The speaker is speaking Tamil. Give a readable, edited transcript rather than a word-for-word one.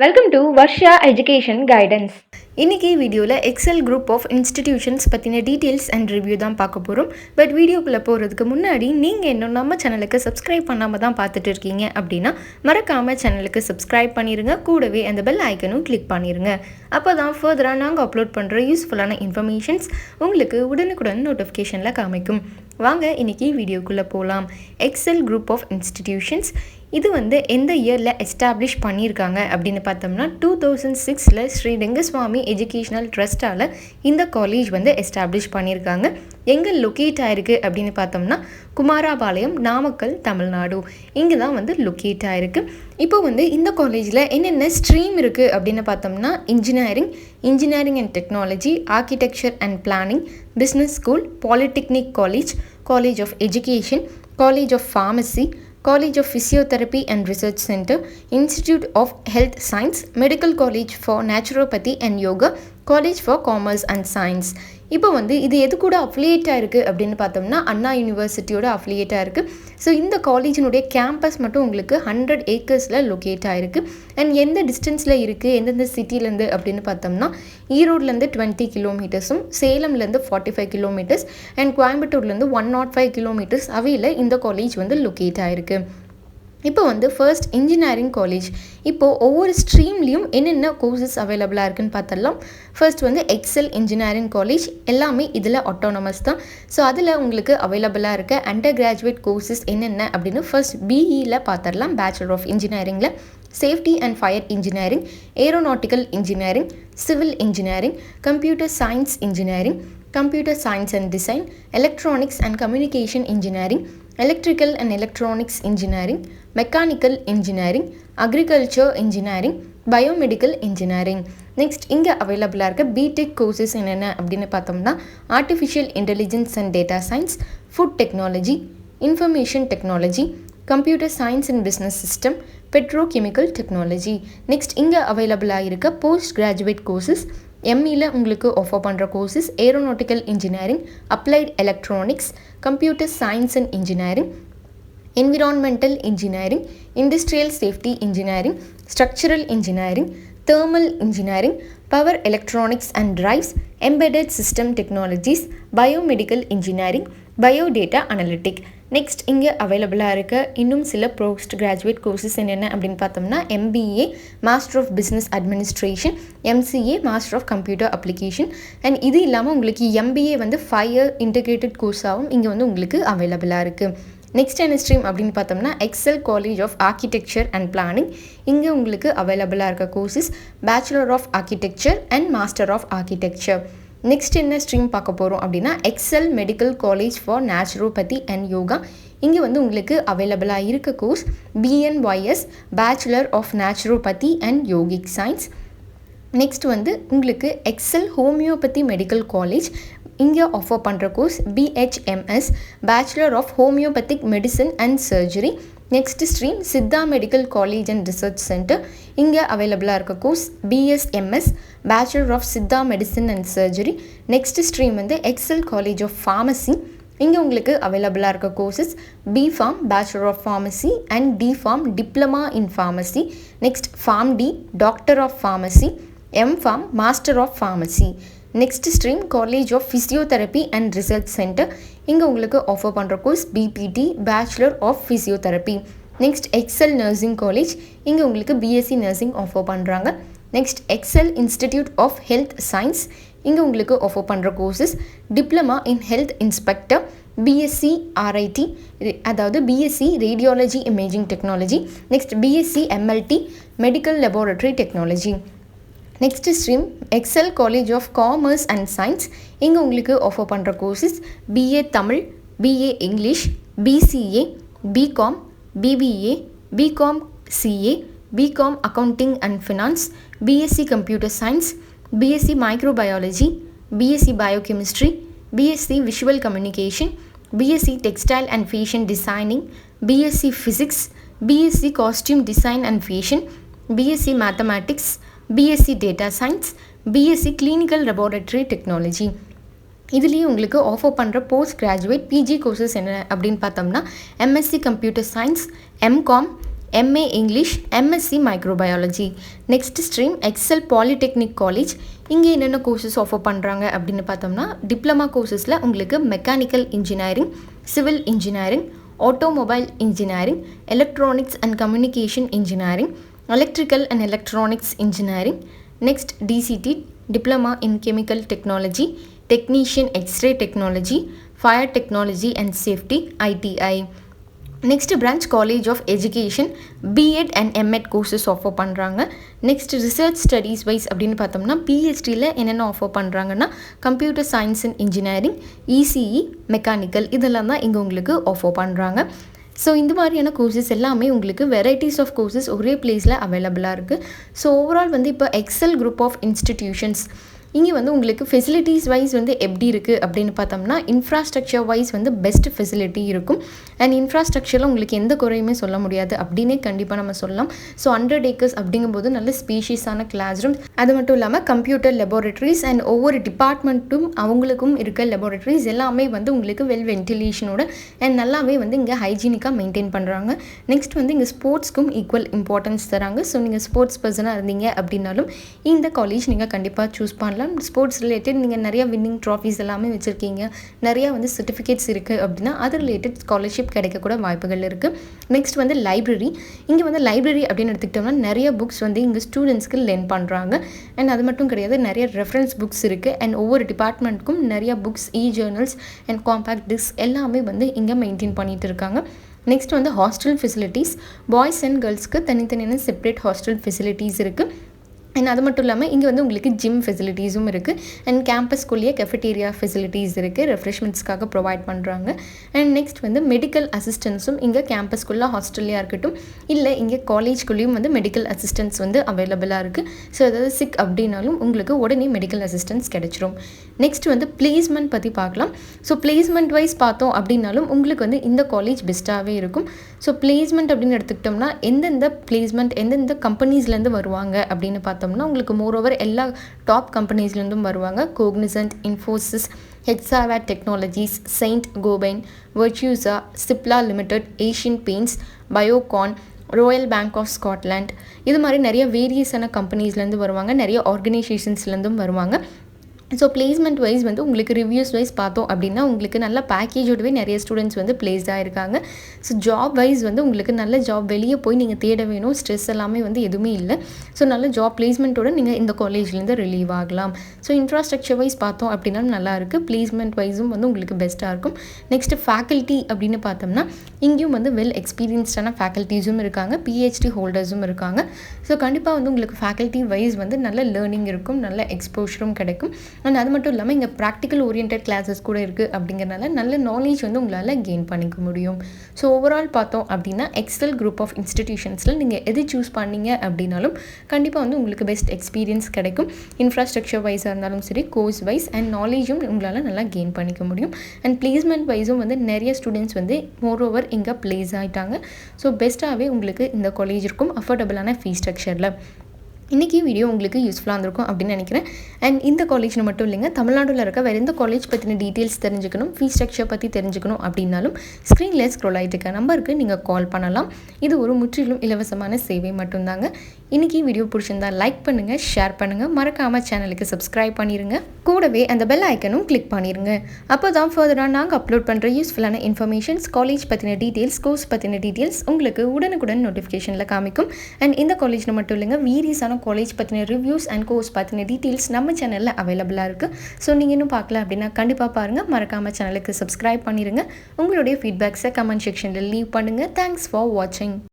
Welcome to Varsha education guidance. இன்றைக்கி வீடியோவில் எக்ஸல் குரூப் ஆஃப் இன்ஸ்டிடியூஷன்ஸ் பற்றின டீட்டெயில்ஸ் அண்ட் ரிவ்யூ தான் பார்க்க போகிறோம். பட் வீடியோக்குள்ளே போகிறதுக்கு முன்னாடி நீங்கள் இன்னும் நம்ம சேனலுக்கு சப்ஸ்கிரைப் பண்ணாமல் தான் பார்த்துட்டு இருக்கீங்க அப்படின்னா மறக்காமல் சேனலுக்கு சப்ஸ்கிரைப் பண்ணிடுங்க. கூடவே அந்த பெல் ஐக்கனும் கிளிக் பண்ணிடுங்க. அப்போ தான் ஃபர்தராக நாங்கள் அப்லோட் பண்ணுற யூஸ்ஃபுல்லான இன்ஃபர்மேஷன்ஸ் உங்களுக்கு உடனுக்குடன் நோட்டிஃபிகேஷனில் காமிக்கும். வாங்க இன்றைக்கி வீடியோக்குள்ளே போகலாம். எக்ஸல் குரூப் ஆஃப் இன்ஸ்டிடியூஷன்ஸ் இது எந்த இயரில் எஸ்டாப்ளிஷ் பண்ணியிருக்காங்க அப்படின்னு பார்த்தோம்னா 2006 ஸ்ரீ ரெங்கசுவாமி எஜுகேஷ்னல் ட்ரஸ்ட்டால் இந்த காலேஜ் எஸ்டாப்ளிஷ் பண்ணியிருக்காங்க. எங்கே லொக்கேட் ஆகிருக்கு அப்படின்னு பார்த்தோம்னா குமாராபாளையம், நாமக்கல், தமிழ்நாடு. இங்கே தான் லொக்கேட் ஆகிருக்கு. இப்போ இந்த காலேஜில் என்னென்ன ஸ்ட்ரீம் இருக்குது அப்படின்னு பார்த்தோம்னா engineering and technology, architecture and planning, business school, polytechnic college, college of education, college of pharmacy, College of Physiotherapy and Research Center, Institute of Health Science, Medical College for Naturopathy and Yoga, College for Commerce and Science. இப்போ இது எது கூட அஃபிலியேட்டாக இருக்குது அப்படின்னு பார்த்தோம்னா அண்ணா யூனிவர்சிட்டியோட அஃபிலியேட்டாக இருக்குது. ஸோ இந்த காலேஜினுடைய கேம்பஸ் மட்டும் உங்களுக்கு 100 ஏக்கர்ஸில் லொக்கேட் ஆகிருக்கு. அண்ட் எந்த டிஸ்டன்ஸில் இருக்குது, எந்தெந்த சிட்டிலேருந்து அப்படின்னு பார்த்தோம்னா ஈரோட்லேருந்து 20 கிலோமீட்டர்ஸும், சேலம்லேருந்து 45 கிலோமீட்டர்ஸ் அண்ட் கோயம்புத்தூர்லேருந்து 105 கிலோமீட்டர்ஸ் அவையில் இந்த காலேஜ் லொக்கேட் ஆகிருக்கு. இப்போ ஃபர்ஸ்ட் இன்ஜினியரிங் காலேஜ். இப்போது ஒவ்வொரு ஸ்ட்ரீம்லேயும் என்னென்ன கோர்சஸ் அவைலபிளாக இருக்குன்னு பார்த்தரலாம். ஃபர்ஸ்ட் எக்ஸல் இன்ஜினியரிங் காலேஜ் எல்லாமே இதில் ஆட்டோனமஸ் தான். ஸோ அதில் உங்களுக்கு அவைலபிளாக இருக்க அண்டர் கிராஜுவேட் கோர்சஸ் என்னென்ன அப்படின்னு ஃபர்ஸ்ட் பிஇயில் பார்த்துடலாம். பேச்சுலர் ஆஃப் இன்ஜினியரிங்கில் safety and fire engineering, aeronautical engineering, civil engineering, computer science engineering, computer science and design, electronics and communication engineering, electrical and electronics engineering, mechanical engineering, agriculture engineering, biomedical engineering. Next இங்கே அவைலபிளாக இருக்க பிடெக் கோர்சஸ் என்னென்ன அப்படின்னு பார்த்தோம்னா artificial intelligence and data science, food technology, information technology, computer science and business system, petrochemical technology. Next இங்கே அவைலபிளாக இருக்க போஸ்ட் கிராஜுவேட் கோர்சஸ் எம்இயில் உங்களுக்கு ஆஃபர் பண்ணுற courses aeronautical engineering, applied electronics, computer science and engineering, environmental engineering, industrial safety engineering, structural engineering, thermal engineering, power electronics and drives, embedded system technologies, biomedical engineering, biodata analytic. Next இங்கே அவைலபிளாக இருக்க இன்னும் சில போஸ்ட் கிராஜுவேட் கோர்சஸ் என்னென்ன அப்படின்னு பார்த்தோம்னா MBA master of business administration, MCA master of computer application and இது இல்லாமல் உங்களுக்கு எம்பிஏ 5 இயர் இன்டகிரேட்டட் கோர்ஸாகவும் இங்கே உங்களுக்கு அவைலபிளாக இருக்குது. நெக்ஸ்ட் என்ன ஸ்ட்ரீம் அப்படின்னு பார்த்தோம்னா Excel college of architecture and planning. இங்கே உங்களுக்கு அவைலபிளாக இருக்க courses bachelor of architecture and master of architecture. Next என்ன ஸ்ட்ரீம் பார்க்க போகிறோம் அப்படின்னா Excel medical college for naturopathy and yoga. இங்கே உங்களுக்கு அவைலபிளாக இருக்க course BNYS bachelor of naturopathy and yogic science. Next உங்களுக்கு எக்ஸல் ஹோமியோபதி மெடிக்கல் காலேஜ். இங்கே ஆஃபர் பண்ணுற course BHMS bachelor of homeopathic medicine and surgery. Next stream Siddha medical college and research centre. இங்கே அவைலபிளாக இருக்க course BSMS bachelor of Siddha medicine and surgery. Next stream Excel college of pharmacy. இங்கே உங்களுக்கு அவைலபிளாக இருக்க courses B Pharm bachelor of pharmacy and D Pharm diploma in pharmacy. Next Pharm D doctor of pharmacy, M Pharm master of pharmacy. Next stream college of physiotherapy and research centre. இங்கே உங்களுக்கு ஆஃபர் பண்ணுற course BPT bachelor of physiotherapy. Next Excel nursing college. இங்கே உங்களுக்கு பிஎஸ்சி நர்சிங் ஆஃபர் பண்ணுறாங்க. Next Excel institute of health science. இங்கே உங்களுக்கு ஆஃபர் பண்ணுற courses diploma in health inspector, BSc RIT அதாவது BSc radiology imaging technology. Next BSc MLT medical laboratory technology. Next stream Excel college of commerce and science. இங்கே உங்களுக்கு ஆஃபர் பண்ணுற courses BA Tamil, BA English, BCA, BCom, BBA, BCom CA, BCom accounting and finance, BSc computer science, BSc microbiology, BSc biochemistry, BSc visual communication, BSc textile and fashion designing, BSc physics, BSc costume design and fashion, BSc mathematics, BSc data science, BSc clinical laboratory technology. இதுலேயே உங்களுக்கு ஆஃபர் பண்ணுற போஸ்ட் கிராஜுவேட் பிஜி கோர்சஸ் என்ன அப்படின்னு பார்த்தோம்னா MSc computer science, MCom, MA English, MSc Microbiology. Next stream Excel polytechnic college. இங்கே என்னென்ன கோர்சஸ் ஆஃபர் பண்ணுறாங்க அப்படின்னு பார்த்தோம்னா, டிப்ளமா கோர்சஸில் உங்களுக்கு mechanical engineering, civil engineering, automobile engineering, electronics and communication engineering, electrical and electronics engineering. Next DCT, diploma in chemical technology, technician x ray technology, fire technology and safety, ITI. Next branch college of education, BEd and MEd courses offer பண்ணுறாங்க. நெக்ஸ்ட் ரிசர்ச் ஸ்டடீஸ் வைஸ் அப்படின்னு பார்த்தோம்னா, PhDயில் என்னென்ன ஆஃபர் பண்ணுறாங்கன்னா, computer science and engineering, ECE, mechanical, இதெல்லாம் தான் இங்கே உங்களுக்கு ஆஃபர் பண்ணுறாங்க. ஸோ இந்த மாதிரியான கோர்சஸ் எல்லாமே உங்களுக்கு வெரைட்டிஸ் ஆஃப் கோர்சஸ் ஒரே பிளேஸில் அவைலபிளாக இருக்குது. ஸோ ஓவரால் வந்து இப்போ எக்ஸல் குரூப் ஆஃப் இன்ஸ்டிடியூஷன்ஸ் இங்கே வந்து உங்களுக்கு ஃபெசிலிட்டிஸ் வைஸ் வந்து எப்படி இருக்குது அப்படின்னு பார்த்தோம்னா, இன்ஃப்ராஸ்ட்ரக்சர் வைஸ் வந்து பெஸ்ட் ஃபெசிலிட்டி இருக்கும். அண்ட் இன்ஃப்ராஸ்ட்ரக்சரில் உங்களுக்கு எந்த குறையுமே சொல்ல முடியாது அப்படின்னே கண்டிப்பாக நம்ம சொல்லலாம். ஸோ 100 acres அப்படிங்கும்போது நல்ல ஸ்பீஷியஸான கிளாஸ் ரூம்ஸ், அது மட்டும் இல்லாமல் கம்ப்யூட்டர் லெபார்ட்டரிஸ் அண்ட் ஒவ்வொரு டிபார்ட்மெண்ட்டும் அவங்களுக்கும் இருக்க லெபார்ட்டரிஸ் எல்லாமே வந்து உங்களுக்கு வெல் வென்டிலேஷனோட அண்ட் நல்லாவே வந்து இங்கே ஹைஜீனிக்காக மெயின்டைன் பண்ணுறாங்க. நெக்ஸ்ட் வந்து இங்கே ஸ்போர்ட்ஸ்க்கும் ஈக்குவல் இம்பார்ட்டன்ஸ் தராங்க. ஸோ நீங்கள் ஸ்போர்ட்ஸ் பர்சனாக இருந்தீங்க அப்படின்னாலும் இந்த காலேஜ் நீங்கள் கண்டிப்பாக சூஸ் பண்ணலாம். ஸ்போர்ட்ஸ் ரிலேட்டட் நீங்கள் நிறையா வின்னிங் ட்ராஃபீஸ் எல்லாமே வச்சுருக்கீங்க, நிறையா வந்து சர்டிஃபிகேட்ஸ் இருக்குது அப்படின்னா அது ரிலேட்டட் ஸ்காலர்ஷிப் கிடைக்கக்கூட வாய்ப்புகள் இருக்குது. நெக்ஸ்ட் வந்து லைப்ரரி. இங்கே வந்து லைப்ரரி அப்படின்னு எடுத்துக்கிட்டோம்னா நிறைய புக்ஸ் வந்து இங்கே ஸ்டூடெண்ட்ஸ்க்கு லெர்ன் பண்ணுறாங்க. அண்ட் அது மட்டும் கிடையாது, நிறைய ரெஃபரன்ஸ் புக்ஸ் இருக்குது. அண்ட் ஒவ்வொரு டிபார்ட்மெண்ட்டுக்கும் நிறைய books, journals and compact disk எல்லாமே வந்து இங்கே மெயின்டைன் பண்ணிகிட்டு இருக்காங்க. நெக்ஸ்ட் வந்து ஹாஸ்டல் ஃபெசிலிட்டிஸ், பாய்ஸ் அண்ட் கேர்ள்ஸ்க்கு தனித்தனியான செப்பரேட் ஹாஸ்டல் ஃபெசிலிட்டிஸ் இருக்குது. அண்ட் அது மட்டும் இல்லாமல் இங்கே வந்து உங்களுக்கு ஜிம் ஃபெசிலிட்டிஸும் இருக்குது. அண்ட் கேம்பஸ்குள்ளேயே கெஃபட்டேரியா ஃபெசிலிட்டிஸ் இருக்குது, ரெஃப்ரெஷ்மெண்ட்ஸ்க்காக ப்ரொவைட் பண்ணுறாங்க. அண்ட் நெக்ஸ்ட் வந்து மெடிக்கல் அசிஸ்டன்ஸும் இங்கே கேம்பஸ்குள்ளே ஹாஸ்டல்லையாக இருக்கட்டும், இல்லை இங்கே காலேஜ்குள்ளேயும் வந்து மெடிக்கல் அசிஸ்டன்ஸ் வந்து அவைலபிளாக இருக்குது. ஸோ அதாவது சிக் அப்படின்னாலும் உங்களுக்கு உடனே மெடிக்கல் அசிஸ்டன்ஸ் கிடைச்சிரும். நெக்ஸ்ட் வந்து பிளேஸ்மெண்ட் பற்றி பார்க்கலாம். ஸோ பிளேஸ்மெண்ட் வைஸ் பார்த்தோம் அப்படின்னாலும் உங்களுக்கு வந்து இந்த காலேஜ் பெஸ்ட்டாகவே இருக்கும். ஸோ பிளேஸ்மெண்ட் அப்படின்னு எடுத்துக்கிட்டோம்னா எந்தெந்த பிளேஸ்மெண்ட் எந்தெந்த கம்பெனிஸ்லேருந்து வருவாங்க அப்படின்னு பார்த்தோம்னா, உங்களுக்கு மோரோவர் எல்லா டாப் கம்பெனிஸ்லேருந்தும் வருவாங்க. Cognizant, Infosys, Hexaware technologies, Saint Gobain, Virtusa, Cipla limited, Asian paints, Biocon, Royal bank of Scotland, இது மாதிரி நிறைய வேரியஸான கம்பெனிஸ்லேருந்து வருவாங்க, நிறைய ஆர்கனைசேஷன்ஸ்லேருந்தும் வருவாங்க. ஸோ பிளேஸ்மெண்ட் வைஸ் வந்து உங்களுக்கு ரிவ்யூஸ் வைஸ் பார்த்தோம் அப்படின்னா உங்களுக்கு நல்ல பேக்கேஜோடவே நிறைய ஸ்டூடெண்ட்ஸ் வந்து பிளேஸ்டாக இருக்காங்க. ஸோ ஜாப் வைஸ் வந்து உங்களுக்கு நல்ல ஜாப் வெளியே போய் நீங்கள் தேட வேணும், ஸ்ட்ரெஸ் எல்லாமே வந்து எதுவுமே இல்லை. ஸோ நல்ல ஜாப் பிளேஸ்மெண்ட்டோட நீங்கள் இந்த காலேஜ்லேருந்து ரிலீவ் ஆகலாம். ஸோ இன்ஃப்ராஸ்ட்ரக்சர் வைஸ் பார்த்தோம் அப்படின்னா நல்லா இருக்குது, பிளேஸ்மெண்ட் வைஸும் வந்து உங்களுக்கு பெஸ்ட்டாக இருக்கும். நெக்ஸ்ட்டு ஃபேக்கல்ட்டி அப்படின்னு பார்த்தோம்னா இங்கேயும் வந்து வெல் எக்ஸ்பீரியன்ஸ்டான ஃபேக்கல்ட்டிஸும் இருக்காங்க, PhD ஹோல்டர்ஸும் இருக்காங்க. ஸோ கண்டிப்பாக வந்து உங்களுக்கு ஃபேக்கல்ட்டி வைஸ் வந்து நல்ல லேர்னிங் இருக்கும், நல்ல எக்ஸ்போஷரும் கிடைக்கும். அண்ட் அது மட்டும் இல்லாமல் இங்கே ப்ராக்டிக்கல் ஓரியன்ட் கிளாஸஸ் கூட இருக்குது அப்படிங்கிறனால நல்ல நாலேஜ் வந்து உங்களால் கெயின் பண்ணிக்க முடியும். ஸோ ஓவரால் பார்த்தோம் அப்படின்னா எக்ஸல் குரூப் ஆஃப் இன்ஸ்டிடியூஷன்ஸில் நீங்கள் எது சூஸ் பண்ணீங்க அப்படின்னாலும் கண்டிப்பாக வந்து உங்களுக்கு பெஸ்ட் எக்ஸ்பீரியன்ஸ் கிடைக்கும். இன்ஃப்ராஸ்ட்ரக்சர் வைஸாக இருந்தாலும் சரி, கோர்ஸ் வைஸ் அண்ட் நாலேஜும் உங்களால் நல்லா கெயின் பண்ணிக்க முடியும். அண்ட் பிளேஸ்மெண்ட் வைஸும் வந்து நிறைய ஸ்டூடெண்ட்ஸ் வந்து மோரோவர் இங்கே பிளேஸ் ஆகிட்டாங்க. ஸோ பெஸ்ட்டாகவே உங்களுக்கு இந்த காலேஜ் இருக்கும் அஃபோர்டபுளான ஃபீஸ் ஸ்ட்ரக்சரில். இன்றைக்கி வீடியோ உங்களுக்கு யூஸ்ஃபுல்லாக இருந்திருக்கும் அப்படின்னு நினைக்கிறேன். அண்ட் இந்த காலேஜில் மட்டும் இல்லைங்க, தமிழ்நாட்டில் இருக்க வேறு எந்த காலேஜ் பற்றின டீட்டெயில்ஸ் தெரிஞ்சுக்கணும், ஃபீஸ் ஸ்ட்ரக்சர் பற்றி தெரிஞ்சுக்கணும் அப்படின்னாலும் ஸ்க்ரீனில் ஸ்க்ரோல் ஆகிட்டு இருக்க நம்பருக்கு நீங்கள் கால் பண்ணலாம். இது ஒரு முற்றிலும் இலவசமான சேவை மட்டும்தாங்க. இன்றைக்கி வீடியோ பிடிச்சிருந்தா லைக் பண்ணுங்கள், ஷேர் பண்ணுங்கள், மறக்காமல் சேனலுக்கு சப்ஸ்கிரைப் பண்ணிடுங்க. கூடவே அந்த பெல் ஐக்கனும் கிளிக் பண்ணிடுங்க. அப்போ தான் ஃபர்தராக நாங்கள் அப்லோட் பண்ணுற யூஸ்ஃபுல்லான இன்ஃபர்மேஷன்ஸ், காலேஜ் பற்றின டீட்டெயில்ஸ், கோர்ஸ் பற்றின டீட்டெயில்ஸ் உங்களுக்கு உடனுக்குடன் நோட்டிஃபிகேஷனில் காமிக்கும். அண்ட் இந்த காலேஜில் மட்டும் இல்லைங்க, வீரியஸான காலேஜ் பற்றின ரிவ்யூஸ் அண்ட் கோர்ஸ் பற்றின டீட்டெயில்ஸ் நம்ம சேனலில் அவைலபிளாக இருக்குது. ஸோ நீங்கள் இன்னும் பார்க்கல அப்படின்னா கண்டிப்பாக பாருங்கள், மறக்காமல் சேனலுக்கு சப்ஸ்கிரைப் பண்ணிடுங்க. உங்களுடைய ஃபீட்பேக்ஸை கமெண்ட் செக்ஷனில் லீவ் பண்ணுங்கள். தேங்க்ஸ் ஃபார் வாட்சிங்.